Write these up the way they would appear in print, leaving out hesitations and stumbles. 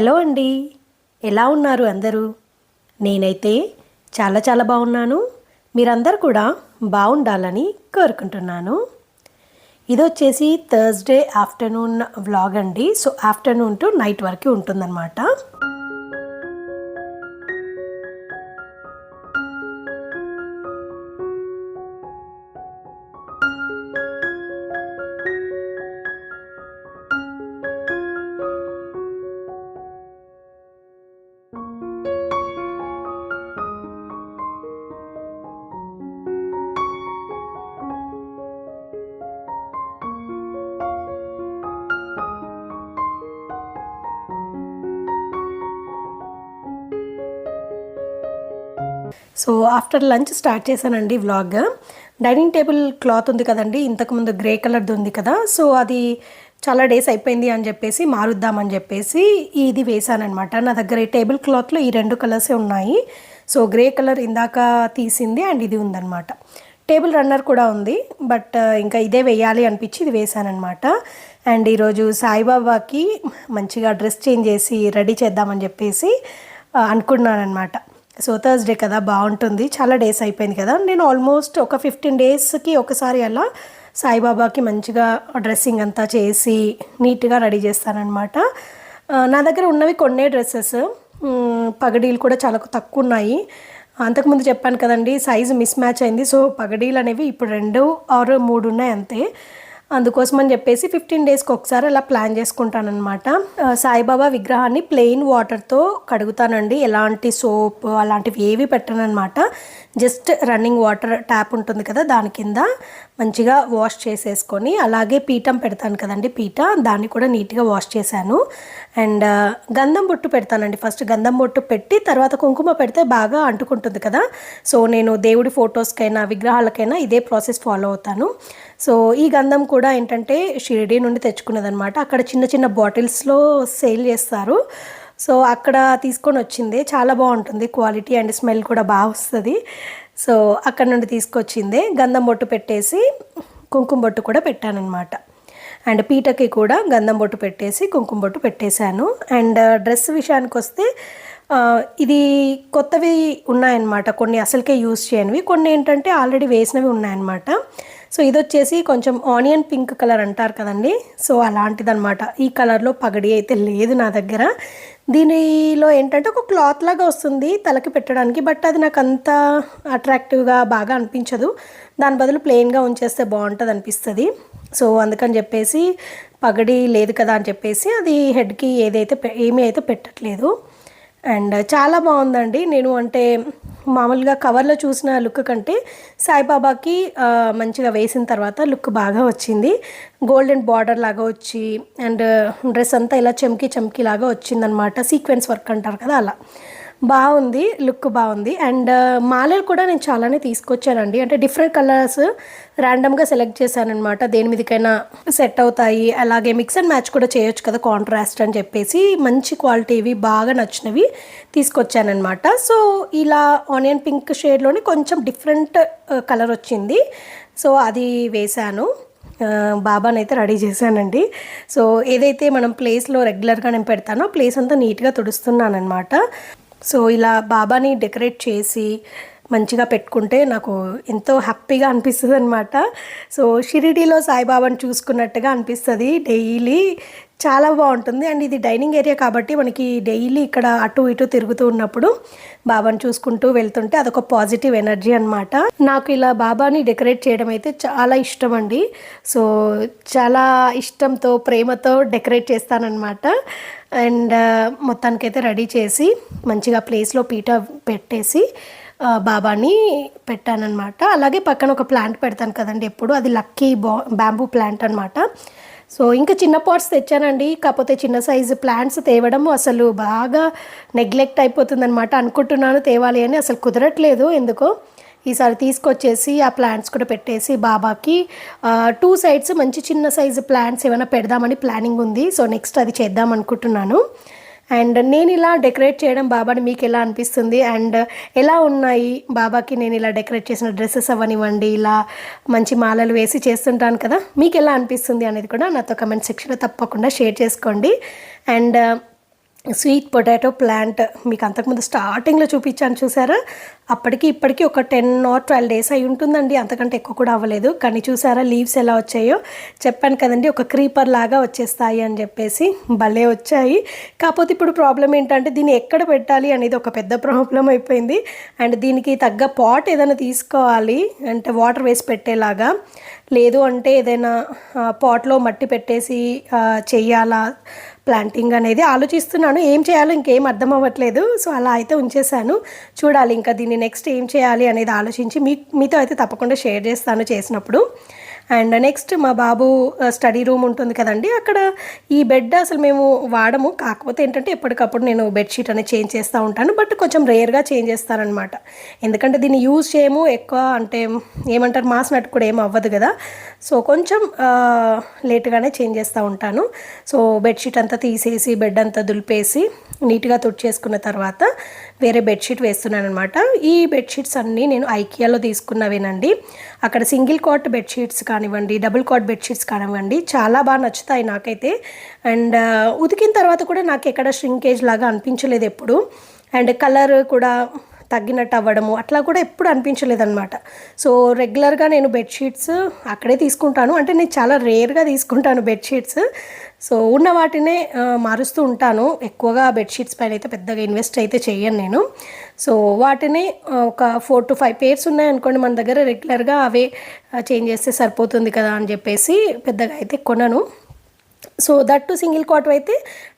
Hello అండి. ఎలా ఉన్నారు అందరూ? నేనైతే చాలా చాలా బాగున్నాను. మీరందరూ కూడా బాగుండాలని కోరుకుంటున్నాను. ఇది వచ్చేసి థర్స్డే ఆఫ్టర్నూన్ వ్లాగ్ అండి. సో ఆఫ్టర్నూన్ టు నైట్ వరకు ఉంటుందన్నమాట. సో ఆఫ్టర్ లంచ్ స్టార్ట్ చేశానండి వ్లాగ్. డైనింగ్ టేబుల్ క్లాత్ ఉంది కదండి, ఇంతకుముందు గ్రే కలర్ది ఉంది కదా, సో అది చాలా డేస్ అయిపోయింది అని చెప్పేసి మారుద్దామని చెప్పేసి ఇది వేసానమాట. నా దగ్గర ఈ టేబుల్ క్లాత్లో ఈ రెండు కలర్సే ఉన్నాయి. సో గ్రే కలర్ ఇందాక తీసింది అండ్ ఇది ఉందన్నమాట. టేబుల్ రన్నర్ కూడా ఉంది, బట్ ఇంకా ఇదే వేయాలి అనిపించి ఇది వేసానమాట. అండ్ ఈరోజు సాయిబాబాకి మంచిగా డ్రెస్ చేంజ్ చేసి రెడీ చేద్దామని చెప్పేసి అనుకున్నాను అనమాట. సో థర్స్డే కదా, బాగుంటుంది, చాలా డేస్ అయిపోయింది కదా. నేను ఆల్మోస్ట్ ఒక 15 డేస్కి ఒకసారి అలా సాయిబాబాకి మంచిగా డ్రెస్సింగ్ అంతా చేసి నీట్గా రెడీ చేస్తానన్నమాట. నా దగ్గర ఉన్నవి కొన్నే డ్రెస్సెస్, పగడీలు కూడా చాలా తక్కువ ఉన్నాయి. అంతకుముందు చెప్పాను కదండి, సైజు మిస్ మ్యాచ్ అయింది. సో పగడీలు అనేవి ఇప్పుడు 2 or 3 ఉన్నాయి అంతే. అందుకోసమని చెప్పేసి 15 డేస్కి ఒకసారి అలా ప్లాన్ చేసుకుంటానమాట. సాయిబాబా విగ్రహాన్ని ప్లెయిన్ వాటర్తో కడుగుతానండి. ఎలాంటి సోప్ అలాంటివి ఏవి పెట్టను అనమాట. జస్ట్ రన్నింగ్ వాటర్ ట్యాప్ ఉంటుంది కదా, దాని కింద మంచిగా వాష్ చేసేసుకొని, అలాగే పీఠం పెడతాను కదండి, దాన్ని కూడా నీట్గా వాష్ చేశాను. అండ్ గంధం బొట్టు పెడతానండి. ఫస్ట్ గంధం బొట్టు పెట్టి తర్వాత కుంకుమ పెడితే బాగా అంటుకుంటుంది కదా. సో నేను దేవుడి ఫొటోస్కైనా విగ్రహాలకైనా ఇదే ప్రాసెస్ ఫాలో అవుతాను. సో ఈ గంధం కూడా ఏంటంటే షిరిడి నుండి తెచ్చుకున్నదనమాట. అక్కడ చిన్న చిన్న బాటిల్స్లో సేల్ చేస్తారు. సో అక్కడ తీసుకొని వచ్చింది, చాలా బాగుంటుంది క్వాలిటీ అండ్ స్మెల్ కూడా బాగా వస్తుంది. సో అక్కడ నుండి తీసుకొచ్చిందే. గంధం బొట్టు పెట్టేసి కుంకుమ బొట్టు కూడా పెట్టానన్నమాట. అండ్ పీటకి కూడా గంధం బొట్టు పెట్టేసి కుంకుమ బొట్టు పెట్టేశాను. అండ్ డ్రెస్ విషయానికి వస్తే ఇది కొత్తవి ఉన్నాయన్నమాట. కొన్ని అసలుకే యూజ్ చేయనివి, కొన్ని ఏంటంటే ఆల్రెడీ వేసినవి ఉన్నాయన్నమాట. సో ఇది వచ్చేసి కొంచెం ఆనియన్ పింక్ కలర్ అంటారు కదండి, సో అలాంటిదన్నమాట. ఈ కలర్లో పగడి అయితే లేదు నా దగ్గర. దీనిలో ఏంటంటే ఒక క్లాత్ లాగా వస్తుంది తలకి పెట్టడానికి, బట్ అది నాకు అంత అట్రాక్టివ్గా బాగా అనిపించదు. దాని బదులు ప్లెయిన్గా ఉంచేస్తే బాగుంటుంది అనిపిస్తుంది. సో అందుకని చెప్పేసి పగడి లేదు కదా అని చెప్పేసి అది హెడ్కి ఏమీ అయితే పెట్టట్లేదు. అండ్ చాలా బాగుందండి. నేను అంటే మామూలుగా కవర్లో చూసిన లుక్ కంటే సాయిబాబాకి మంచిగా వేసిన తర్వాత లుక్ బాగా వచ్చింది. గోల్డెన్ బార్డర్ లాగా వచ్చి అండ్ డ్రెస్ అంతా ఇలా చెమ్కి లాగా వచ్చిందనమాట. సీక్వెన్స్ వర్క్ అంటారు కదా, అలా బాగుంది, లుక్ బాగుంది. అండ్ మాలలు కూడా నేను చాలానే తీసుకొచ్చానండి. అంటే డిఫరెంట్ కలర్స్ ర్యాండమ్గా సెలెక్ట్ చేశానమాట. దేని మీదకైనా సెట్ అవుతాయి, అలాగే మిక్స్ అండ్ మ్యాచ్ కూడా చేయొచ్చు కదా కాంట్రాస్ట్ అని చెప్పేసి మంచి క్వాలిటీవి బాగా నచ్చినవి తీసుకొచ్చానమాట. సో ఇలా ఆనియన్ పింక్ షేడ్లోని కొంచెం డిఫరెంట్ కలర్ వచ్చింది. సో అది వేశాను. బాబానైతే రెడీ చేశానండి. సో ఏదైతే మనం ప్లేస్లో రెగ్యులర్గా నేను పెడతానో ప్లేస్ అంతా నీట్గా తుడుస్తున్నానమాట. సో ఇలా బాబాని డెకరేట్ చేసి మంచిగా పెట్టుకుంటే నాకు ఎంతో హ్యాపీగా అనిపిస్తుంది అనమాట. సో షిరిడీలో సాయిబాబాని చూసుకున్నట్టుగా అనిపిస్తుంది డైలీ, చాలా బాగుంటుంది. అండ్ ఇది డైనింగ్ ఏరియా కాబట్టి మనకి డైలీ ఇక్కడ అటు ఇటు తిరుగుతూ ఉన్నప్పుడు బాబాని చూసుకుంటూ వెళ్తుంటే అదొక పాజిటివ్ ఎనర్జీ అనమాట. నాకు ఇలా బాబాని డెకరేట్ చేయడం అయితే చాలా ఇష్టం అండి. సో చాలా ఇష్టంతో ప్రేమతో డెకరేట్ చేస్తానన్నమాట. అండ్ మొత్తానికైతే రెడీ చేసి మంచిగా ప్లేస్లో పీట పెట్టేసి బాబాని పెట్టానన్నమాట. అలాగే పక్కన ఒక ప్లాంట్ పెడతాను కదండి ఎప్పుడు, అది లక్కీ బ్యాంబూ ప్లాంట్ అనమాట. సో ఇంకా చిన్న పాట్స్ తెచ్చానండి, కాకపోతే చిన్న సైజు ప్లాంట్స్ తేవడం అసలు బాగా నెగ్లెక్ట్ అయిపోతుందన్నమాట. అనుకుంటున్నాను తేవాలి అని, అసలు కుదరట్లేదు ఎందుకో. ఈసారి తీసుకొచ్చేసి ఆ ప్లాంట్స్ కూడా పెట్టేసి బాబాకి 2 sides మంచి చిన్న సైజు ప్లాంట్స్ ఏమైనా పెడదామని ప్లానింగ్ ఉంది. సో నెక్స్ట్ అది చేద్దాం అనుకుంటున్నాను. అండ్ నేను ఇలా డెకరేట్ చేయడం బాబాని మీకు ఎలా అనిపిస్తుంది, అండ్ ఎలా ఉన్నాయి బాబాకి నేను ఇలా డెకరేట్ చేసిన డ్రెస్సెస్ అవనివ్వండి, ఇలా మంచి మాలలు వేసి చేస్తుంటాను కదా, మీకు ఎలా అనిపిస్తుంది అనేది కూడా నాతో కమెంట్ సెక్షన్లో తప్పకుండా షేర్ చేసుకోండి. అండ్ స్వీట్ పొటాటో ప్లాంట్ మీకు అంతకుముందు స్టార్టింగ్లో చూపించాను చూసారా, అప్పటికి ఇప్పటికీ ఒక 10 or 12 డేస్ అయి ఉంటుందండి, అంతకంటే ఎక్కువ కూడా అవ్వలేదు. కానీ చూసారా లీవ్స్ ఎలా వచ్చాయో, చెప్పాను కదండి ఒక క్రీపర్ లాగా వచ్చేస్తాయి అని చెప్పేసి, భలే వచ్చాయి. కాకపోతే ఇప్పుడు ప్రాబ్లం ఏంటంటే దీన్ని ఎక్కడ పెట్టాలి అనేది ఒక పెద్ద ప్రాబ్లం అయిపోయింది. అండ్ దీనికి తగ్గ పాట్ ఏదైనా తీసుకోవాలి, అంటే వాటర్ వేసి పెట్టేలాగా. లేదు అంటే ఏదైనా పాట్లో మట్టి పెట్టేసి చెయ్యాలా ప్లాంటింగ్ అనేది ఆలోచిస్తున్నాను. ఏం చేయాలో ఇంకేం అర్థం అవ్వట్లేదు. సో అలా అయితే ఉంచేసాను. చూడాలి ఇంకా దీన్ని నెక్స్ట్ ఏం చేయాలి అనేది ఆలోచించి మీతో అయితే తప్పకుండా షేర్ చేస్తాను చేసినప్పుడు. అండ్ నెక్స్ట్ మా బాబు స్టడీ రూమ్ ఉంటుంది కదండి, అక్కడ ఈ బెడ్ అసలు మేము వాడము. కాకపోతే ఏంటంటే ఎప్పటికప్పుడు నేను బెడ్షీట్ అనేది చేంజ్ చేస్తూ ఉంటాను, బట్ కొంచెం రేర్గా చేంజ్ చేస్తానమాట. ఎందుకంటే దీన్ని యూజ్ చేయము ఎక్కువ, అంటే ఏమంటారు మాసినట్టు కూడా ఏం అవ్వదు కదా. సో కొంచెం లేట్గానే చేంజ్ చేస్తూ ఉంటాను. సో బెడ్షీట్ అంతా తీసేసి బెడ్ అంతా దులిపేసి నీట్గా తుడిచేసుకున్న తర్వాత వేరే బెడ్షీట్ వేస్తున్నాను అనమాట. ఈ బెడ్షీట్స్ అన్నీ నేను ఐకియాలో తీసుకున్నవేనండి. అక్కడ సింగిల్ కాట్ బెడ్షీట్స్ కానివ్వండి, డబుల్ కాట్ బెడ్షీట్స్ కానివ్వండి, చాలా బాగా నచ్చుతాయి నాకైతే. అండ్ ఉతికిన తర్వాత కూడా నాకు ఎక్కడ ష్రింకేజ్ లాగా అనిపించలేదు ఎప్పుడు. అండ్ కలర్ కూడా తగ్గినట్టు అవ్వడము అట్లా కూడా ఎప్పుడు అనిపించలేదన్నమాట. సో రెగ్యులర్గా నేను బెడ్షీట్స్ అక్కడే తీసుకుంటాను. అంటే నేను చాలా రేర్గా తీసుకుంటాను బెడ్షీట్స్. సో ఉన్న వాటినే మారుస్తూ ఉంటాను. ఎక్కువగా బెడ్షీట్స్ పైన అయితే పెద్దగా ఇన్వెస్ట్ అయితే చేయను నేను. సో వాటిని ఒక 4 to 5 పేర్స్ ఉన్నాయనుకోండి మన దగ్గర, రెగ్యులర్గా అవే చేంజ్ చేస్తే సరిపోతుంది కదా అని చెప్పేసి పెద్దగా అయితే కొనను. సో దట్ సింగిల్ కాట్ అయితే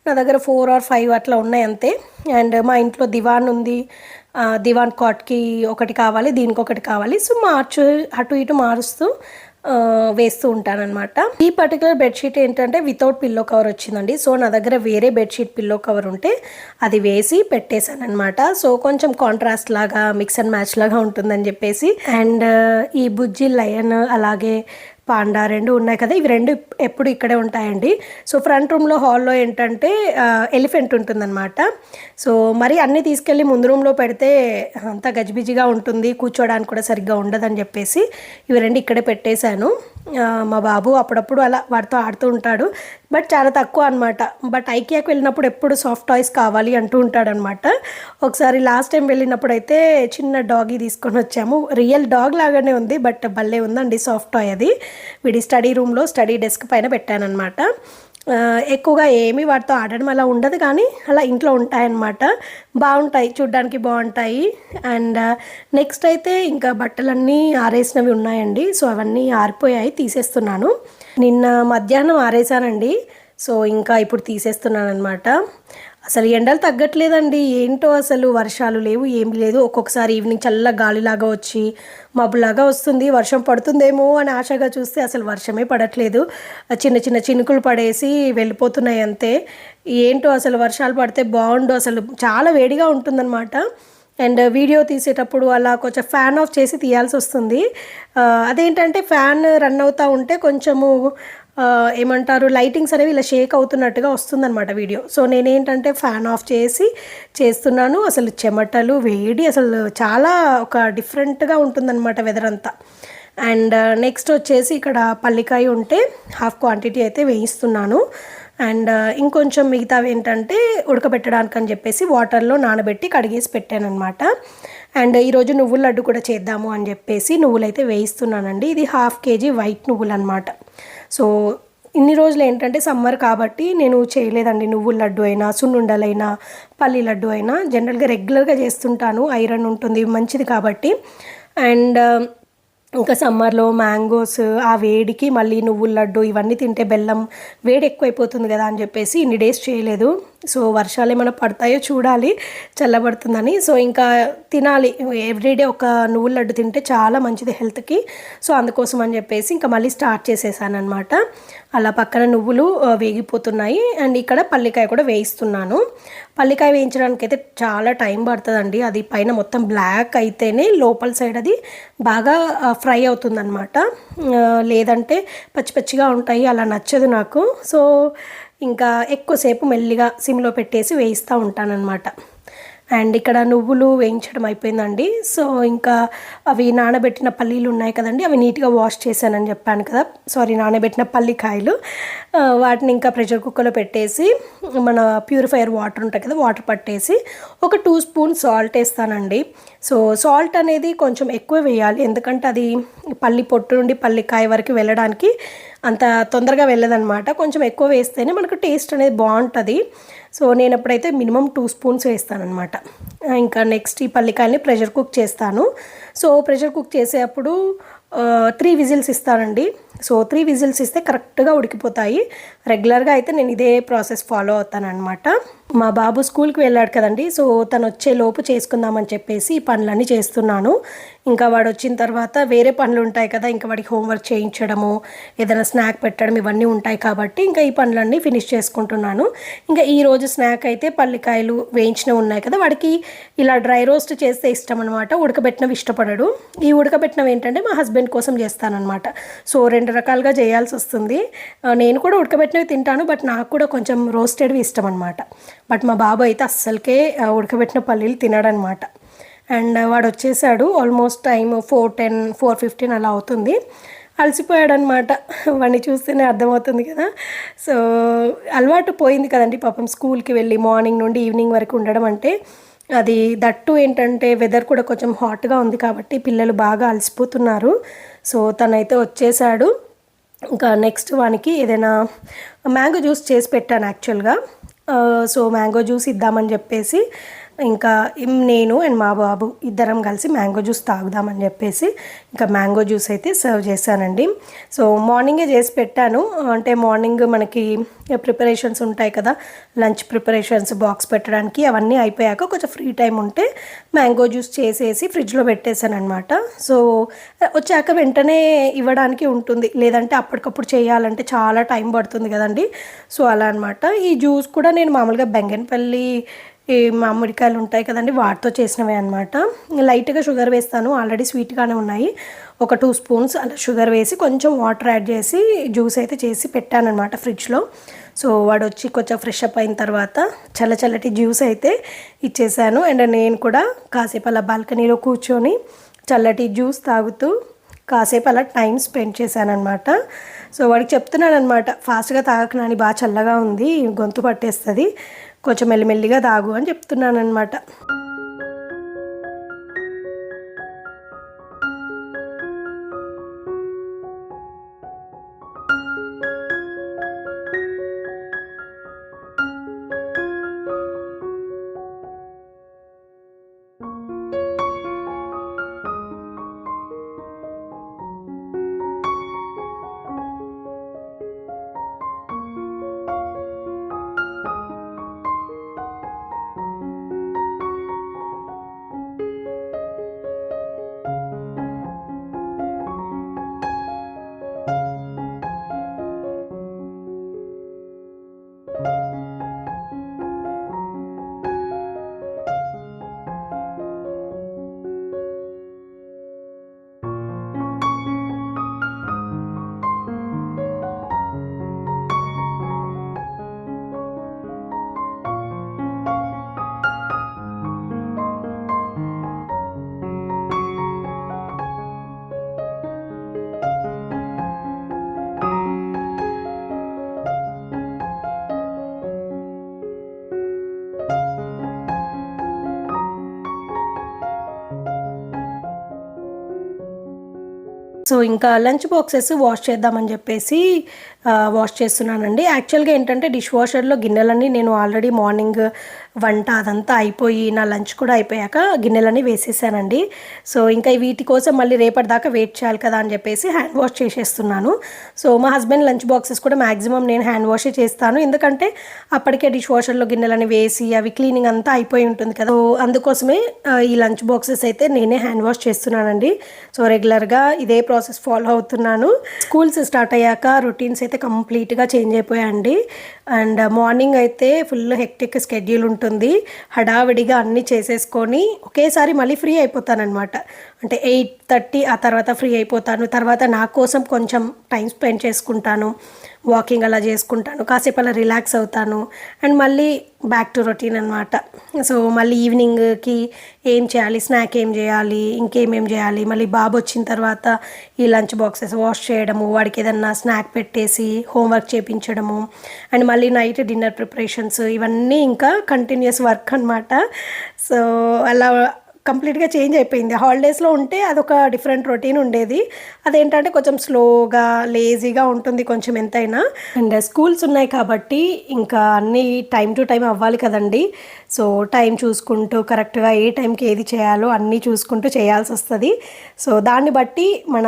నా దగ్గర 4 or 5 అట్లా ఉన్నాయి అంతే. అండ్ మా ఇంట్లో దివాన్ ఉంది, దివాన్ కాట్కి ఒకటి కావాలి, దీనికి ఒకటి కావాలి. సో అటు ఇటు మారుస్తూ వేస్తూ ఉంటానన్నమాట. ఈ పర్టికులర్ బెడ్షీట్ ఏంటంటే వితౌట్ పిల్లో కవర్ వచ్చిందండి. సో నా దగ్గర వేరే బెడ్షీట్ పిల్లో కవర్ ఉంటే అది వేసి పెట్టేశాను అనమాట. సో కొంచెం కాంట్రాస్ట్ లాగా మిక్స్ అండ్ మ్యాచ్ లాగా ఉంటుందని చెప్పేసి. అండ్ ఈ బుజ్జి లయన్ అలాగే పాండా 2 ఉన్నాయి కదా, ఇవి 2 ఎప్పుడు ఇక్కడే ఉంటాయండి. సో ఫ్రంట్ రూమ్లో హాల్లో ఏంటంటే ఎలిఫెంట్ ఉంటుందన్నమాట. సో మరి అన్నీ తీసుకెళ్ళి ముందు రూమ్లో పెడితే అంతా గజిబిజిగా ఉంటుంది, కూర్చోడానికి కూడా సరిగ్గా ఉండదని చెప్పేసి ఇవి 2 ఇక్కడే పెట్టేశాను. మా బాబు అప్పుడప్పుడు అలా వాటితో ఆడుతూ ఉంటాడు, బట్ చాలా తక్కువ అనమాట. బట్ ఐకియాకి వెళ్ళినప్పుడు ఎప్పుడు సాఫ్ట్ టాయ్స్ కావాలి అంటూ ఉంటాడనమాట. ఒకసారి లాస్ట్ టైం వెళ్ళినప్పుడు అయితే చిన్న డాగీ తీసుకొని వచ్చాము. రియల్ డాగ్ లాగానే ఉంది, బట్ భలే ఉందండి సాఫ్ట్ టాయ్. అది వీడి స్టడీ రూమ్లో స్టడీ డెస్క్ పైన పెట్టానమాట. ఎక్కువగా ఏమీ వాటితో ఆడడం అలా ఉండదు, కానీ అలా ఇంట్లో ఉంటాయన్నమాట. బాగుంటాయి, చూడ్డానికి బాగుంటాయి. అండ్ నెక్స్ట్ అయితే ఇంకా బట్టలన్నీ ఆరేసినవి ఉన్నాయండి. సో అవన్నీ ఆరిపోయాయి, తీసేస్తున్నాను. నిన్న మధ్యాహ్నం ఆరేసానండి. సో ఇంకా ఇప్పుడు తీసేస్తున్నాను అనమాట. అసలు ఎండలు తగ్గట్లేదండి, ఏంటో అసలు వర్షాలు లేవు, ఏమి లేదు. ఒక్కొక్కసారి ఈవినింగ్ చల్ల గాలిలాగా వచ్చి మబ్బులాగా వస్తుంది, వర్షం పడుతుందేమో అని ఆశగా చూస్తే అసలు వర్షమే పడట్లేదు. చిన్న చిన్న చినుకులు పడేసి వెళ్ళిపోతున్నాయి అంతే. ఏంటో అసలు వర్షాలు పడితే బాగుండు, అసలు చాలా వేడిగా ఉంటుందన్నమాట. అండ్ వీడియో తీసేటప్పుడు అలా కొంచెం ఫ్యాన్ ఆఫ్ చేసి తీయాల్సి వస్తుంది. అదేంటంటే ఫ్యాన్ రన్ అవుతూ ఉంటే కొంచెము ఏమంటారు లైటింగ్స్ అనేవి ఇలా షేక్ అవుతున్నట్టుగా వస్తుందన్నమాట వీడియో. సో నేనేంటంటే ఫ్యాన్ ఆఫ్ చేసి చేస్తున్నాను. అసలు చెమటలు వేడి అసలు చాలా ఒక డిఫరెంట్గా ఉంటుందన్నమాట వెదర్ అంతా. అండ్ నెక్స్ట్ వచ్చేసి ఇక్కడ పల్లికాయ ఉంటే హాఫ్ క్వాంటిటీ అయితే వేయిస్తున్నాను. అండ్ ఇంకొంచెం మిగతావి ఏంటంటే ఉడకబెట్టడానికి అని చెప్పేసి వాటర్లో నానబెట్టి కడిగేసి పెట్టాను అనమాట. అండ్ ఈరోజు నువ్వుల లడ్డు కూడా చేద్దాము అని చెప్పేసి నువ్వులు అయితే వేయిస్తున్నానండి. ఇది 1/2 kg వైట్ నువ్వులు అనమాట. సో ఇన్ని రోజులు ఏంటంటే సమ్మర్ కాబట్టి నేను చేయలేదండి. నువ్వుల లడ్డు అయినా, సున్నుండలైనా, పల్లి లడ్డు అయినా జనరల్గా రెగ్యులర్గా చేస్తుంటాను. ఐరన్ ఉంటుంది, మంచిది కాబట్టి. అండ్ ఇంకా సమ్మర్లో మ్యాంగోస్ ఆ వేడికి మళ్ళీ నువ్వుల లడ్డు ఇవన్నీ తింటే బెల్లం వేడి ఎక్కువైపోతుంది కదా అని చెప్పేసి ఇన్ని డేస్ చేయలేదు. సో వర్షాలు ఏమైనా పడతాయో చూడాలి, చల్లబడుతుందని. సో ఇంకా తినాలి, ఎవ్రీడే ఒక నువ్వుల లడ్డు తింటే చాలా మంచిది హెల్త్కి. సో అందుకోసం అని చెప్పేసి ఇంకా మళ్ళీ స్టార్ట్ చేసేసాను అనమాట. అలా పక్కన నువ్వులు వేగిపోతున్నాయి. అండ్ ఇక్కడ పల్లికాయ కూడా వేయిస్తున్నాను. పల్లికాయ వేయించడానికి అయితే చాలా టైం పడుతుందండి. అది పైన మొత్తం బ్లాక్ అయితేనే లోపల సైడ్ అది బాగా ఫ్రై అవుతుందన్నమాట. లేదంటే పచ్చి పచ్చిగా ఉంటాయి, అలా నచ్చదు నాకు. సో ఇంకా ఎక్కువసేపు మెల్లిగా సిమ్లో పెట్టేసి వేయిస్తూ ఉంటానన్నమాట. అండ్ ఇక్కడ నువ్వులు వేయించడం అయిపోయిందండి. సో ఇంకా అవి నానబెట్టిన పల్లీలు ఉన్నాయి కదండి, అవి నీట్గా వాష్ చేశానని చెప్పాను కదా, సారీ నానబెట్టిన పల్లికాయలు. వాటిని ఇంకా ప్రెషర్ కుక్కర్లో పెట్టేసి మన ప్యూరిఫైయర్ వాటర్ ఉంటాయి కదా, వాటర్ పట్టేసి ఒక 2 స్పూన్స్ సాల్ట్ వేస్తానండి. సో సాల్ట్ అనేది కొంచెం ఎక్కువ వేయాలి, ఎందుకంటే అది పల్లి పొట్టు నుండి పల్లికాయ వరకు వెళ్ళడానికి అంత తొందరగా వెళ్ళదన్నమాట. కొంచెం ఎక్కువ వేస్తేనే మనకు టేస్ట్ అనేది బాగుంటుంది. సో నేను ఎప్పుడైతే మినిమం 2 స్పూన్స్ వేస్తానన్నమాట. ఇంకా నెక్స్ట్ ఈ పల్లికాయల్ని ప్రెషర్ కుక్ చేస్తాను. సో ప్రెషర్ కుక్ చేసేటప్పుడు 3 విజిల్స్ ఇస్తానండి. సో 3 విజిల్స్ ఇస్తే కరెక్ట్గా ఉడికిపోతాయి. రెగ్యులర్గా అయితే నేను ఇదే ప్రాసెస్ ఫాలో అవుతానన్నమాట. మా బాబు స్కూల్కి వెళ్ళాడు కదండి, సో తను వచ్చే లోపు చేసుకుందామని చెప్పేసి ఈ పనులన్నీ చేస్తున్నాను. ఇంకా వాడు వచ్చిన తర్వాత వేరే పనులు ఉంటాయి కదా, ఇంకా వాడికి హోంవర్క్ చేయించడము, ఏదైనా స్నాక్ పెట్టడం, ఇవన్నీ ఉంటాయి కాబట్టి ఇంకా ఈ పనులన్నీ ఫినిష్ చేసుకుంటున్నాను. ఇంకా ఈరోజు స్నాక్ అయితే పల్లికాయలు వేయించినవి ఉన్నాయి కదా, వాడికి ఇలా డ్రై రోస్ట్ చేస్తే ఇష్టం అనమాట, ఉడకబెట్టినవి ఇష్టపడడు. ఈ ఉడకబెట్టినవి ఏంటంటే మా హస్బెండ్ కోసం చేస్తానన్నమాట. సో 2 రకాలుగా చేయాల్సి వస్తుంది. నేను కూడా ఉడకబెట్టినవి తింటాను, బట్ నాకు కూడా కొంచెం రోస్టెడ్వి ఇష్టం అనమాట. బట్ మా బాబు అయితే అస్సలకే ఉడకబెట్టిన పల్లీలు తినడనమాట. అండ్ వాడు వచ్చేసాడు, ఆల్మోస్ట్ టైం 4:10 4:15 అలా అవుతుంది. అలసిపోయాడు అనమాట, వాడిని చూస్తేనే అర్థమవుతుంది కదా. సో అలవాటు పోయింది కదండి పాపం, స్కూల్కి వెళ్ళి మార్నింగ్ నుండి ఈవినింగ్ వరకు ఉండడం అంటే. అది దట్టు ఏంటంటే వెదర్ కూడా కొంచెం హాట్గా ఉంది కాబట్టి పిల్లలు బాగా అలసిపోతున్నారు. సో తనైతే వచ్చేసాడు. ఇంకా నెక్స్ట్ వానికి ఏదైనా మ్యాంగో జ్యూస్ చేసి పెట్టాను యాక్చువల్గా. సో మ్యాంగో జ్యూస్ ఇద్దామని చెప్పేసి ఇంకా నేను అండ్ మా బాబు ఇద్దరం కలిసి మ్యాంగో జ్యూస్ తాగుదామని చెప్పేసి ఇంకా మ్యాంగో జ్యూస్ అయితే సర్వ్ చేశానండి. సో మార్నింగే చేసి పెట్టాను, అంటే మార్నింగ్ మనకి ప్రిపరేషన్స్ ఉంటాయి కదా, లంచ్ ప్రిపరేషన్స్, బాక్స్ పెట్టడానికి, అవన్నీ అయిపోయాక కొంచెం ఫ్రీ టైం ఉంటే మ్యాంగో జ్యూస్ చేసేసి ఫ్రిడ్జ్లో పెట్టేశాను అనమాట. సో వచ్చాక వెంటనే ఇవ్వడానికి ఉంటుంది, లేదంటే అప్పటికప్పుడు చేయాలంటే చాలా టైం పడుతుంది కదండి. సో అలా అనమాట. ఈ జ్యూస్ కూడా నేను మామూలుగా బెంగన్పల్లి ఈ మామిడికాయలు ఉంటాయి కదండి, వాటితో చేసినవే అనమాట. లైట్గా షుగర్ వేస్తాను, ఆల్రెడీ స్వీట్గానే ఉన్నాయి. ఒక 2 స్పూన్స్ అలా షుగర్ వేసి కొంచెం వాటర్ యాడ్ చేసి జ్యూస్ అయితే చేసి పెట్టానమాట ఫ్రిడ్జ్లో. సో వాడు వచ్చి కొంచెం ఫ్రెష్ అప్ అయిన తర్వాత చల్లటి జ్యూస్ అయితే ఇచ్చేసాను. అండ్ నేను కూడా కాసేపు అలా బాల్కనీలో కూర్చొని చల్లటి జ్యూస్ తాగుతూ కాసేపు అలా టైం స్పెండ్ చేశానమాట. సో వాడికి చెప్తున్నాను అనమాట, ఫాస్ట్గా తాగకు నాని, బాగా చల్లగా ఉంది, గొంతు పట్టేస్తుంది, కొంచెం మెల్లిమెల్లిగా తాగు అని చెప్తున్నాను అనమాట. సో ఇంకా లంచ్ బాక్సెస్ వాష్ చేద్దామని చెప్పేసి వాష్ చేస్తున్నానండి. యాక్చువల్గా ఏంటంటే డిష్ వాషర్లో గిన్నెలన్నీ నేను ఆల్రెడీ మార్నింగ్ వంట అదంతా అయిపోయి నా లంచ్ కూడా అయిపోయాక గిన్నెలన్నీ వేసేసానండి. సో ఇంకా వీటి కోసం మళ్ళీ రేపటి దాకా వెయిట్ చేయాలి కదా అని చెప్పేసి హ్యాండ్ వాష్ చేసేస్తున్నాను. సో మా హస్బెండ్ లంచ్ బాక్సెస్ కూడా మ్యాక్సిమం నేను హ్యాండ్ వాషే చేస్తాను, ఎందుకంటే అప్పటికే డిష్ వాషర్లో గిన్నెలని వేసి అవి క్లీనింగ్ అంతా అయిపోయి ఉంటుంది కదా. సో అందుకోసమే ఈ లంచ్ బాక్సెస్ అయితే నేనే హ్యాండ్ వాష్ చేస్తున్నానండి. సో రెగ్యులర్గా ఇదే ప్రాసెస్ ఫాలో అవుతున్నాను. స్కూల్స్ స్టార్ట్ అయ్యాక రొటీన్స్ అయితే కంప్లీట్గా చేంజ్ అయిపోయాయండి. అండ్ మార్నింగ్ అయితే ఫుల్ హెక్టిక్ స్కెడ్యూల్ ఉంటుంది, హడావిడిగా అన్నీ చేసేసుకొని ఒకేసారి మళ్ళీ ఫ్రీ అయిపోతానమాట. అంటే 8:30 ఆ తర్వాత ఫ్రీ అయిపోతాను. తర్వాత నా కోసం కొంచెం టైం స్పెండ్ చేసుకుంటాను. వాకింగ్ అలా చేసుకుంటాను, కాసేపు అలా రిలాక్స్ అవుతాను. అండ్ మళ్ళీ బ్యాక్ టు రొటీన్ అనమాట. సో మళ్ళీ ఈవినింగ్కి ఏం చేయాలి, స్నాక్ ఏం చేయాలి, ఇంకేమేం చేయాలి, మళ్ళీ బాబు వచ్చిన తర్వాత ఈ లంచ్ బాక్సెస్ వాష్ చేయడము, వాడికి ఏదన్నా స్నాక్ పెట్టేసి హోంవర్క్ చేయించడము, అండ్ మళ్ళీ నైట్ డిన్నర్ ప్రిపరేషన్స్, ఇవన్నీ ఇంకా కంటిన్యూస్ వర్క్ అనమాట. సో అలా కంప్లీట్గా చేంజ్ అయిపోయింది. హాలిడేస్లో ఉంటే అదొక డిఫరెంట్ రొటీన్ ఉండేది. అదేంటంటే కొంచెం స్లోగా లేజీగా ఉంటుంది కొంచెం ఎంతైనా. అండ్ స్కూల్స్ ఉన్నాయి కాబట్టి ఇంకా అన్నీ టైం టు టైం అవ్వాలి కదండి. సో టైం చూసుకుంటూ కరెక్ట్గా ఏ టైంకి ఏది చేయాలో అన్నీ చూసుకుంటూ చేయాల్సి వస్తుంది. సో దాన్ని బట్టి మన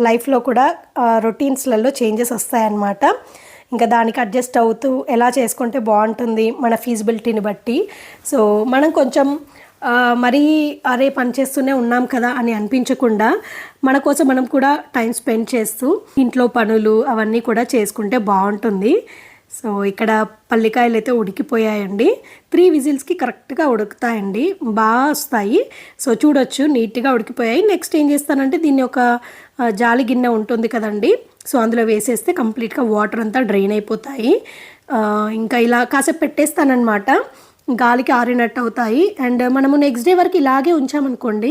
లైఫ్లో కూడా రొటీన్స్లలో చేంజెస్ వస్తాయన్నమాట. ఇంకా దానికి అడ్జస్ట్ అవుతూ ఎలా చేసుకుంటే బాగుంటుంది మన ఫీజిబిలిటీని బట్టి. సో మనం కొంచెం మరీ అరే పని చేస్తూనే ఉన్నాం కదా అని అనిపించకుండా మన కోసం మనం కూడా టైం స్పెండ్ చేస్తూ ఇంట్లో పనులు అవన్నీ కూడా చేసుకుంటే బాగుంటుంది. సో ఇక్కడ పల్లికాయలు అయితే ఉడికిపోయాయండి. 3 విజిల్స్కి కరెక్ట్గా ఉడుకుతాయండి, బాగా వస్తాయి. సో చూడొచ్చు నీట్గా ఉడికిపోయాయి. నెక్స్ట్ ఏం చేస్తానంటే దీన్ని ఒక జాలి గిన్నె ఉంటుంది కదండి, సో అందులో వేసేస్తే కంప్లీట్గా వాటర్ అంతా డ్రైన్ అయిపోతాయి. ఇంకా ఇలా కాసేపు పెట్టేస్తానన్నమాట, గాలికి ఆరినట్టు అవుతాయి. అండ్ మనము నెక్స్ట్ డే వరకు ఇలాగే ఉంచామనుకోండి,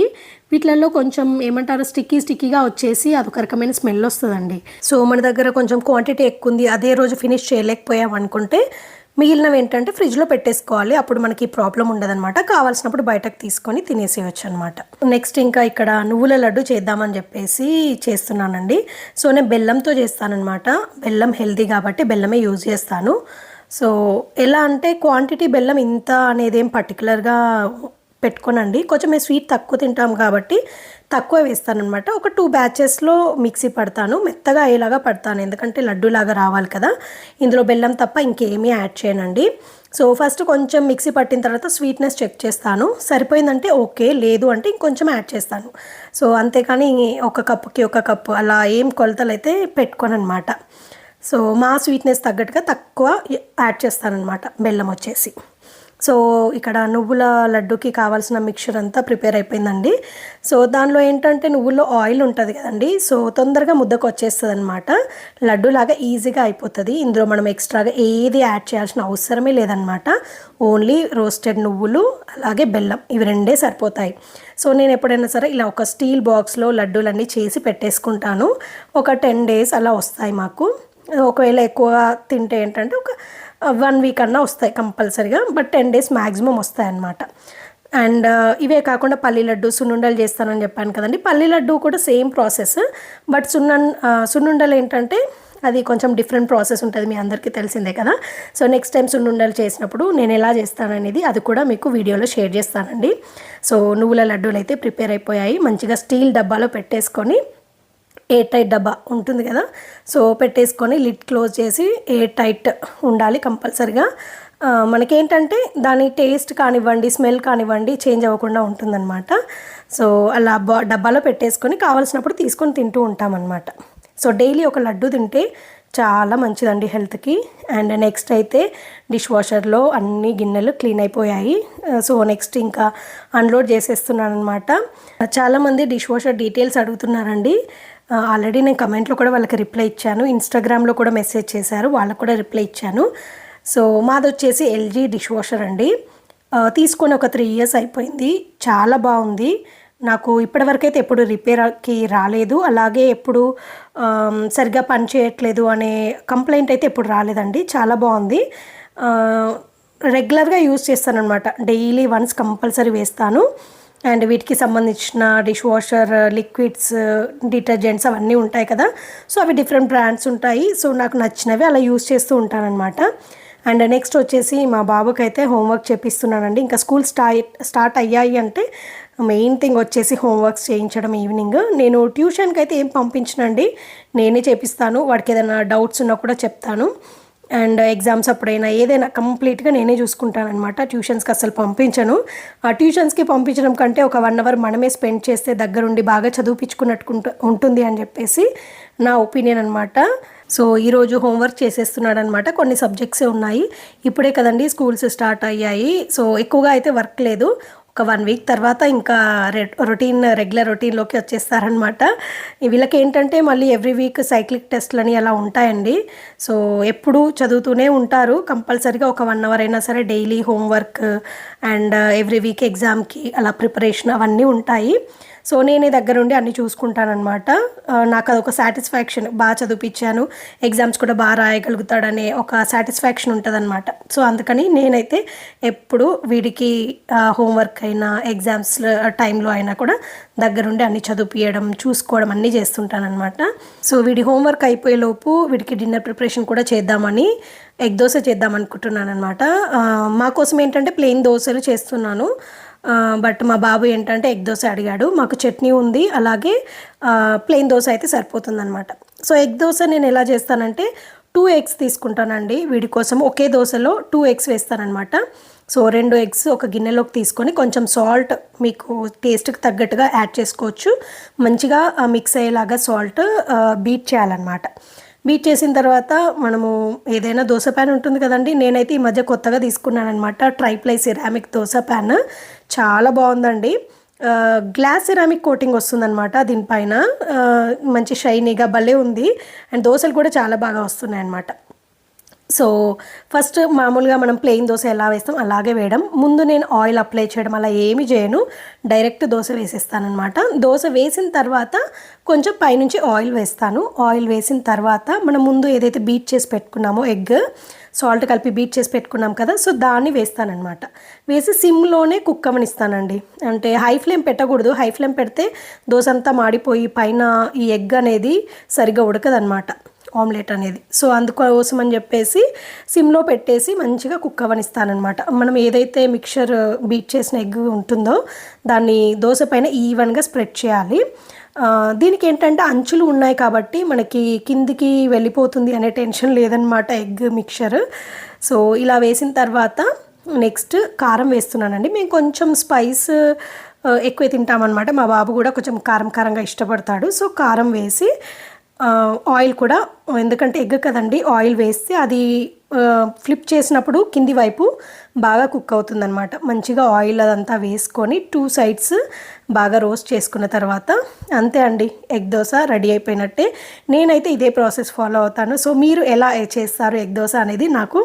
వీటిలలో కొంచెం ఏమంటారు స్టిక్కీగా వచ్చేసి అదొక రకమైన స్మెల్ వస్తుందండి. సో మన దగ్గర కొంచెం క్వాంటిటీ ఎక్కువ ఉంది, అదే రోజు ఫినిష్ చేయలేకపోయాం అనుకుంటే మిగిలినవి ఏంటంటే ఫ్రిడ్జ్లో పెట్టేసుకోవాలి. అప్పుడు మనకి ప్రాబ్లం ఉండదన్నమాట. కావాల్సినప్పుడు బయటకు తీసుకొని తినేసేయచ్చు అనమాట. నెక్స్ట్ ఇంకా ఇక్కడ నువ్వుల లడ్డు చేద్దామని చెప్పేసి చేస్తున్నానండి. సో నేను బెల్లంతో చేస్తానన్నమాట. బెల్లం హెల్తీ కాబట్టి బెల్లమే యూజ్ చేస్తాను. సో ఎలా అంటే క్వాంటిటీ బెల్లం ఇంత అనేది ఏం పర్టికులర్గా పెట్టుకోనండి. కొంచెం మేము స్వీట్ తక్కువ తింటాం కాబట్టి తక్కువ వేస్తానమాట. ఒక 2 బ్యాచెస్లో మిక్సీ పడతాను, మెత్తగా అయ్యేలాగా పడతాను, ఎందుకంటే లడ్డూలాగా రావాలి కదా. ఇందులో బెల్లం తప్ప ఇంకేమీ యాడ్ చేయనండి. సో ఫస్ట్ కొంచెం మిక్సీ పట్టిన తర్వాత స్వీట్నెస్ చెక్ చేస్తాను, సరిపోయిందంటే ఓకే, లేదు అంటే ఇంకొంచెం యాడ్ చేస్తాను. సో అంతేకాని ఒక కప్పుకి ఒక కప్పు అలా ఏం కొలతలు అయితే పెట్టుకోను అనమాట. సో మా స్వీట్నెస్ తగ్గట్టుగా తక్కువ యాడ్ చేస్తానన్నమాట బెల్లం వచ్చేసి. సో ఇక్కడ నువ్వుల లడ్డుకి కావాల్సిన మిక్చర్ అంతా ప్రిపేర్ అయిపోయిందండి. సో దానిలో ఏంటంటే నువ్వుల్లో ఆయిల్ ఉంటుంది కదండి, సో తొందరగా ముద్దకు వచ్చేస్తుంది అనమాట, లడ్డూలాగా ఈజీగా అయిపోతుంది. ఇందులో మనం ఎక్స్ట్రాగా ఏది యాడ్ చేయాల్సిన అవసరమే లేదనమాట. ఓన్లీ రోస్టెడ్ నువ్వులు అలాగే బెల్లం, ఇవి రెండే సరిపోతాయి. సో నేను ఎప్పుడైనా సరే ఇలా ఒక స్టీల్ బాక్స్లో లడ్డూలన్నీ చేసి పెట్టేసుకుంటాను. ఒక 10 days అలా వస్తాయి మాకు. ఒకవేళ ఎక్కువ తింటే ఏంటంటే ఒక 1 week అన్నా వస్తాయి కంపల్సరీగా, బట్ 10 days మ్యాక్సిమం వస్తాయి అన్నమాట. అండ్ ఇవే కాకుండా పల్లి లడ్డు, సున్నుండలు చేస్తానని చెప్పాను కదండి. పల్లి లడ్డు కూడా సేమ్ ప్రాసెస్, బట్ సున్నుండలు ఏంటంటే అది కొంచెం డిఫరెంట్ ప్రాసెస్ ఉంటుంది, మీ అందరికీ తెలిసిందే కదా. సో నెక్స్ట్ టైం సున్నుండలు చేసినప్పుడు నేను ఎలా చేస్తాననేది అది కూడా మీకు వీడియోలో షేర్ చేస్తానండి. సో నువ్వుల లడ్డూలు అయితే ప్రిపేర్ అయిపోయాయి. మంచిగా స్టీల్ డబ్బాలో పెట్టేసుకొని, ఎయిర్ టైట్ డబ్బా ఉంటుంది కదా, సో పెట్టేసుకొని లిడ్ క్లోజ్ చేసి ఎయిర్ టైట్ ఉండాలి కంపల్సరిగా. మనకేంటంటే దాని టేస్ట్ కానివ్వండి, స్మెల్ కానివ్వండి చేంజ్ అవ్వకుండా ఉంటుందన్నమాట. సో అలా డబ్బాలో పెట్టేసుకొని కావాల్సినప్పుడు తీసుకొని తింటూ ఉంటామన్నమాట. సో డైలీ ఒక లడ్డు తింటే చాలా మంచిదండి హెల్త్కి. అండ్ నెక్స్ట్ అయితే డిష్ వాషర్లో అన్ని గిన్నెలు క్లీన్ అయిపోయాయి. సో నెక్స్ట్ ఇంకా అన్లోడ్ చేసేస్తున్నాను అనమాట. చాలామంది డిష్ వాషర్ డీటెయిల్స్ అడుగుతున్నారండి. ఆల్రెడీ నేను కమెంట్లో కూడా వాళ్ళకి రిప్లై ఇచ్చాను, ఇన్స్టాగ్రామ్లో కూడా మెసేజ్ చేశారు, వాళ్ళకు కూడా రిప్లై ఇచ్చాను. సో మాది వచ్చేసి ఎల్జీ డిష్ వాషర్ అండి. తీసుకొని ఒక 3 years అయిపోయింది. చాలా బాగుంది. నాకు ఇప్పటివరకైతే ఎప్పుడు రిపేర్కి రాలేదు, అలాగే ఎప్పుడు సరిగ్గా పని చేయట్లేదు అనే కంప్లైంట్ అయితే ఎప్పుడు రాలేదండి. చాలా బాగుంది. రెగ్యులర్గా యూజ్ చేస్తాను అనమాట, డైలీ వన్స్ కంపల్సరీ వేస్తాను. అండ్ వీటికి సంబంధించిన డిష్ వాషర్ లిక్విడ్స్, డిటర్జెంట్స్ అవన్నీ ఉంటాయి కదా, సో అవి డిఫరెంట్ బ్రాండ్స్ ఉంటాయి. సో నాకు నచ్చినవి అలా యూజ్ చేస్తూ ఉంటానన్నమాట. అండ్ నెక్స్ట్ వచ్చేసి మా బాబుకి అయితే హోంవర్క్ చేపిస్తున్నానండి. ఇంకా స్కూల్ స్టార్ట్ అయ్యాయి అంటే మెయిన్ థింగ్ వచ్చేసి హోంవర్క్స్ చేయించడం. ఈవినింగ్ నేను ట్యూషన్కి అయితే ఏం పంపించనండి, నేనే చేపిస్తాను. వాడికి ఏదైనా డౌట్స్ ఉన్నా కూడా చెప్తాను. అండ్ ఎగ్జామ్స్ అప్పుడైనా ఏదైనా కంప్లీట్గా నేనే చూసుకుంటానమాట. ట్యూషన్స్కి అసలు పంపించను. ఆ ట్యూషన్స్కి పంపించడం కంటే ఒక 1 hour మనమే స్పెండ్ చేస్తే దగ్గరుండి బాగా చదివిపించుకున్నట్టు ఉంటుంది అని చెప్పేసి నా ఒపీనియన్ అనమాట. సో ఈరోజు హోంవర్క్ చేసేస్తున్నాడు అనమాట. కొన్ని సబ్జెక్ట్సే ఉన్నాయి, ఇప్పుడే కదండి స్కూల్స్ స్టార్ట్ అయ్యాయి. సో ఎక్కువగా అయితే వర్క్ లేదు, ఒక 1 వీక్ తర్వాత ఇంకా రెగ్యులర్ రొటీన్లోకి వచ్చేస్తారనమాట. వీళ్ళకి ఏంటంటే మళ్ళీ ఎవ్రీ వీక్ సైక్లిక్ టెస్ట్లని అలా ఉంటాయండి. సో ఎప్పుడు చదువుతూనే ఉంటారు. కంపల్సరీగా ఒక 1 అవర్ అయినా సరే daily homework and every week ఎగ్జామ్కి అలా ప్రిపరేషన్ అవన్నీ ఉంటాయి. సో నేనే దగ్గరుండి అన్నీ చూసుకుంటానమాట. నాకు అదొక సాటిస్ఫాక్షన్, బాగా చదివిపించాను, ఎగ్జామ్స్ కూడా బాగా రాయగలుగుతాడనే ఒక సాటిస్ఫాక్షన్ ఉంటుందన్నమాట. సో అందుకని నేనైతే ఎప్పుడు వీడికి హోంవర్క్ అయినా ఎగ్జామ్స్ టైంలో అయినా కూడా దగ్గరుండి అన్ని చదివిపించడం చూసుకోవడం అన్నీ చేస్తుంటానమాట. సో వీడి హోంవర్క్ అయిపోయేలోపు వీడికి డిన్నర్ ప్రిపరేషన్ కూడా చేద్దామని ఎగ్ దోశ చేద్దాం అనుకుంటున్నాను అనమాట. మా కోసం ఏంటంటే ప్లెయిన్ దోశలు చేస్తున్నాను. బట్ మా బాబు ఏంటంటే ఎగ్ దోశ అడిగాడు. మాకు చట్నీ ఉంది, అలాగే ప్లెయిన్ దోశ అయితే సరిపోతుందన్నమాట. సో ఎగ్ దోశ నేను ఎలా చేస్తానంటే 2 ఎగ్స్ తీసుకుంటానండి. వీడి కోసం ఒకే దోశలో 2 ఎగ్స్ వేస్తానమాట. సో 2 ఎగ్స్ ఒక గిన్నెలోకి తీసుకొని కొంచెం సాల్ట్ మీకు టేస్ట్కి తగ్గట్టుగా యాడ్ చేసుకోవచ్చు. మంచిగా మిక్స్ అయ్యేలాగా సాల్ట్ బీట్ చేయాలన్నమాట. బీట్ చేసిన తర్వాత మనము ఏదైనా దోశ ప్యాన్ ఉంటుంది కదండి. నేనైతే ఈ మధ్య కొత్తగా తీసుకున్నాను అనమాట, ట్రైప్లై సిరామిక్ దోశ ప్యాన్. చాలా బాగుందండి. గ్లాస్ సిరామిక్ కోటింగ్ వస్తుందన్నమాట దీనిపైన. మంచి షైనీగా భలే ఉంది. అండ్ దోశలు కూడా చాలా బాగా వస్తున్నాయి అన్నమాట. సో ఫస్ట్ మామూలుగా మనం ప్లెయిన్ దోశ ఎలా వేస్తాం అలాగే వేయడం. ముందు నేను ఆయిల్ అప్లై చేయడం అలా ఏమి చేయను, డైరెక్ట్ దోశ వేసేస్తానమాట. దోశ వేసిన తర్వాత కొంచెం పైనుంచి ఆయిల్ వేస్తాను. ఆయిల్ వేసిన తర్వాత మనం ముందు ఏదైతే బీట్ చేసి పెట్టుకున్నామో ఎగ్ సాల్ట్ కలిపి బీట్ చేసి పెట్టుకున్నాం కదా, సో దాన్ని వేస్తానమాట. వేసి సిమ్లోనే కుక్ అవ్వనిస్తానండి. అంటే హై ఫ్లేమ్ పెట్టకూడదు. హై ఫ్లేమ్ పెడితే దోశ అంతా మాడిపోయి పైన ఈ ఎగ్ అనేది సరిగ్గా ఉడకదనమాట, ఆమ్లెట్ అనేది. సో అందుకోసం అని చెప్పేసి సిమ్లో పెట్టేసి మంచిగా కుక్ అవ్వనిస్తానమాట. మనం ఏదైతే మిక్చర్ బీట్ చేసిన ఎగ్ ఉంటుందో దాన్ని దోశ పైన ఈవెన్గా స్ప్రెడ్ చేయాలి. దీనికి ఏంటంటే అంచులు ఉన్నాయి కాబట్టి మనకి కిందికి వెళ్ళిపోతుంది అనే టెన్షన్ లేదనమాట ఎగ్ మిక్చర్. సో ఇలా వేసిన తర్వాత నెక్స్ట్ కారం వేస్తున్నానండి. మేము కొంచెం స్పైస్ ఎక్కువ తింటామన్నమాట. మా బాబు కూడా కొంచెం కారం కారంగా ఇష్టపడతాడు. సో కారం వేసి ఆయిల్ కూడా, ఎందుకంటే ఎగ్ కదండి, ఆయిల్ వేస్తే అది ఫ్లిప్ చేసినప్పుడు కింది వైపు బాగా కుక్ అవుతుందన్నమాట. మంచిగా ఆయిల్ అదంతా వేసుకొని 2 సైడ్స్ బాగా రోస్ట్ చేసుకున్న తర్వాత అంతే అండి, ఎగ్ దోశ రెడీ అయిపోయినట్టే. నేనైతే ఇదే ప్రాసెస్ ఫాలో అవుతాను. సో మీరు ఎలా చేస్తారు ఎగ్ దోశ అనేది నాకు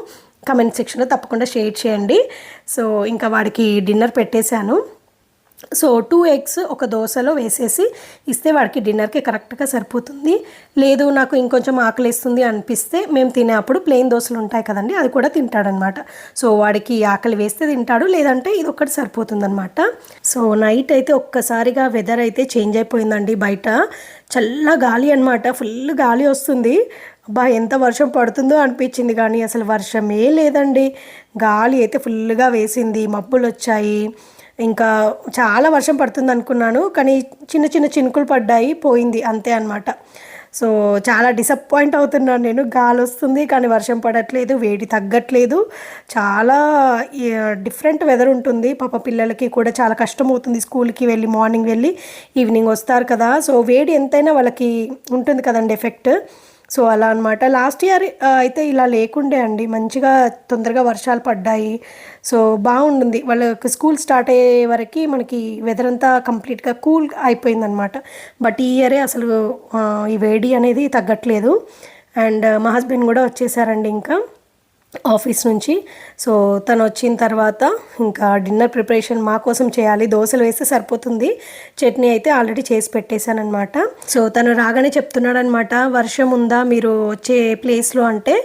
కమెంట్ సెక్షన్లో తప్పకుండా షేర్ చేయండి. సో ఇంకా వాడికి డిన్నర్ పెట్టేశాను. సో 2 ఎగ్స్ ఒక దోశలో వేసేసి ఇస్తే వాడికి డిన్నర్కి కరెక్ట్గా సరిపోతుంది. లేదు నాకు ఇంకొంచెం ఆకలిస్తుంది అనిపిస్తే మేము తినేప్పుడు ప్లెయిన్ దోశలు ఉంటాయి కదండి, అది కూడా తింటాడనమాట. సో వాడికి ఆకలి వేస్తే తింటాడు, లేదంటే ఇది ఒక్కటి సరిపోతుందనమాట. సో నైట్ అయితే ఒక్కసారిగా వెదర్ అయితే చేంజ్ అయిపోయిందండి. బయట చల్ల గాలి అనమాట, ఫుల్ గాలి వస్తుంది. అబ్బా ఎంత వర్షం పడుతుందో అనిపించింది, కానీ అసలు వర్షమే లేదండి. గాలి అయితే ఫుల్గా వేసింది, మబ్బులు వచ్చాయి. ఇంకా చాలా వర్షం పడుతుంది అనుకున్నాను, కానీ చిన్న చిన్న చినుకులు పడ్డాయి, పోయింది అంతే అనమాట. సో చాలా డిసప్పాయింట్ అవుతున్నాను నేను. గాలి వస్తుంది కానీ వర్షం పడట్లేదు, వేడి తగ్గట్లేదు. చాలా డిఫరెంట్ వెదర్ ఉంటుంది. పాప పిల్లలకి కూడా చాలా కష్టం అవుతుంది, స్కూల్కి వెళ్ళి మార్నింగ్ వెళ్ళి ఈవినింగ్ వస్తారు కదా. సో వేడి ఎంతైనా వాళ్ళకి ఉంటుంది కదండి ఎఫెక్ట్. సో అలా అనమాట. లాస్ట్ ఇయర్ అయితే ఇలా లేకుండే అండి, మంచిగా తొందరగా వర్షాలు పడ్డాయి. సో బాగుంటుంది. వాళ్ళకి స్కూల్ స్టార్ట్ అయ్యే వరకు మనకి వెదర్ అంతా కంప్లీట్గా కూల్ అయిపోయిందనమాట. బట్ ఈ ఇయరే అసలు ఈ వేడి అనేది తగ్గట్లేదు. అండ్ మా హస్బెండ్ కూడా వచ్చేసారండి ఇంకా ఆఫీస్ నుంచి. సో తను వచ్చిన తర్వాత ఇంకా డిన్నర్ ప్రిపరేషన్ మా కోసం చేయాలి. దోశలు వేస్తే సరిపోతుంది, చట్నీ అయితే ఆల్రెడీ చేసి పెట్టేశానమాట. సో తను రాగానే చెప్తున్నాడు అనమాట, వర్షం ఉందా మీరు వచ్చే ప్లేస్లో అంటే.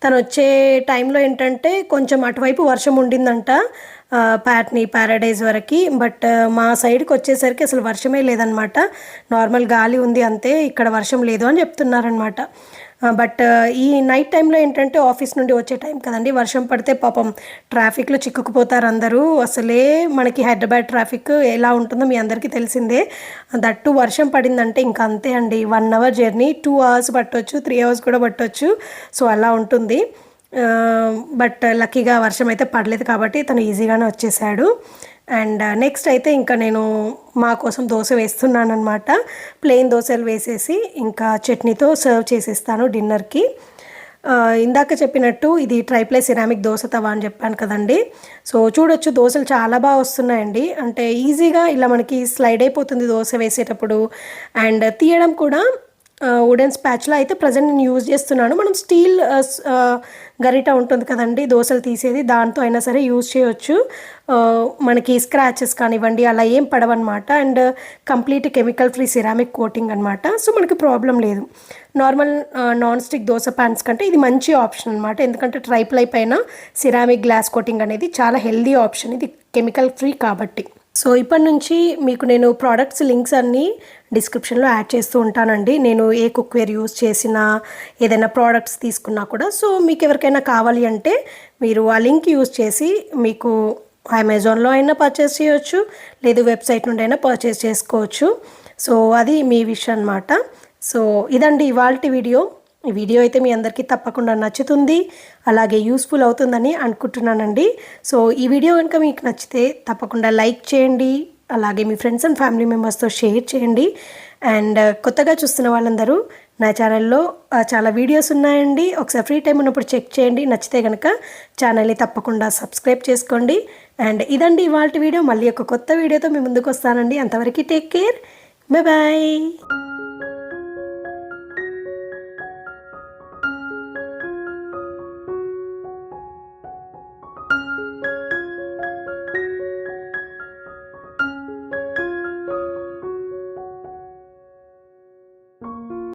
తను వచ్చే టైంలో ఏంటంటే కొంచెం అటువైపు వర్షం ఉండిందంట, ప్యారడైజ్ వరకు. బట్ మా సైడ్కి వచ్చేసరికి అసలు వర్షమే లేదనమాట, నార్మల్ గాలి ఉంది అంతే, ఇక్కడ వర్షం లేదు అని చెప్తున్నారనమాట. బట్ ఈ నైట్ టైంలో ఏంటంటే ఆఫీస్ నుండి వచ్చే టైం కదండి, వర్షం పడితే పాపం ట్రాఫిక్లో చిక్కుకుపోతారు అందరూ. అసలే మనకి హైదరాబాద్ ట్రాఫిక్ ఎలా ఉంటుందో మీ అందరికీ తెలిసిందే. దట్టు వర్షం పడిందంటే ఇంకా అంతే అండి, 1 అవర్ జర్నీ 2 అవర్స్ పట్టవచ్చు, 3 అవర్స్ కూడా పట్టవచ్చు. సో అలా ఉంటుంది. బట్ లక్కీగా వర్షం అయితే పడలేదు కాబట్టి తను ఈజీగానే వచ్చేసాడు. అండ్ నెక్స్ట్ అయితే ఇంకా నేను మా కోసం దోశ వేస్తున్నాను అనమాట. ప్లెయిన్ దోశలు వేసేసి ఇంకా చట్నీతో సర్వ్ చేసేస్తాను డిన్నర్కి. ఇందాక చెప్పినట్టు ఇది ట్రైప్లే సిరామిక్ దోశ తవా అని చెప్పాను కదండి. సో చూడొచ్చు దోశలు చాలా బాగా వస్తున్నాయండి. అంటే ఈజీగా ఇలా మనకి స్లైడ్ అయిపోతుంది దోశ వేసేటప్పుడు. అండ్ తీయడం కూడా వుడెన్ స్పాచ్లా అయితే ప్రజెంట్ నేను యూజ్ చేస్తున్నాను. మనం స్టీల్ గరిట ఉంటుంది కదండి దోశలు తీసేది, దాంతో అయినా సరే యూజ్ చేయొచ్చు. మనకి స్క్రాచెస్ కానివ్వండి అలా ఏం పడవన్నమాట. And complete chemical free ceramic coating అనమాట. సో మనకి ప్రాబ్లం లేదు. Normal non stick dosa pans కంటే ఇది మంచి ఆప్షన్ అనమాట. ఎందుకంటే ట్రైప్లై పైన సిరామిక్ గ్లాస్ కోటింగ్ అనేది చాలా హెల్దీ ఆప్షన్, ఇది కెమికల్ ఫ్రీ కాబట్టి. సో ఇప్పటి నుంచి మీకు నేను ప్రోడక్ట్స్ లింక్స్ అన్నీ డిస్క్రిప్షన్లో యాడ్ చేస్తూ ఉంటానండి. నేను ఏ కుక్వేర్ యూజ్ చేసినా ఏదైనా ప్రోడక్ట్స్ తీసుకున్నా కూడా. సో మీకు ఎవరికైనా కావాలి అంటే మీరు ఆ లింక్ యూజ్ చేసి మీకు అమెజాన్లో అయినా పర్చేస్ చేయొచ్చు, లేదు వెబ్సైట్ నుండి అయినా పర్చేస్ చేసుకోవచ్చు. సో అది మీ విషయం అనమాట. సో ఇదండి ఇవాల్టి వీడియో. ఈ వీడియో అయితే మీ అందరికీ తప్పకుండా నచ్చుతుంది, అలాగే యూస్ఫుల్ అవుతుందని అనుకుంటున్నానండి. సో ఈ వీడియో కనుక మీకు నచ్చితే తప్పకుండా లైక్ చేయండి, అలాగే మీ ఫ్రెండ్స్ అండ్ ఫ్యామిలీ మెంబర్స్తో షేర్ చేయండి. అండ్ కొత్తగా చూస్తున్న వాళ్ళందరూ నా ఛానల్లో చాలా వీడియోస్ ఉన్నాయండి, ఒకసారి ఫ్రీ టైం ఉన్నప్పుడు చెక్ చేయండి. నచ్చితే కనుక ఛానల్ని తప్పకుండా సబ్స్క్రైబ్ చేసుకోండి. అండ్ ఇదండి ఇవాల్టి వీడియో. మళ్ళీ ఒక కొత్త వీడియోతో మీ ముందుకు వస్తానండి. అంతవరకు టేక్ కేర్, బాయ్ బాయ్.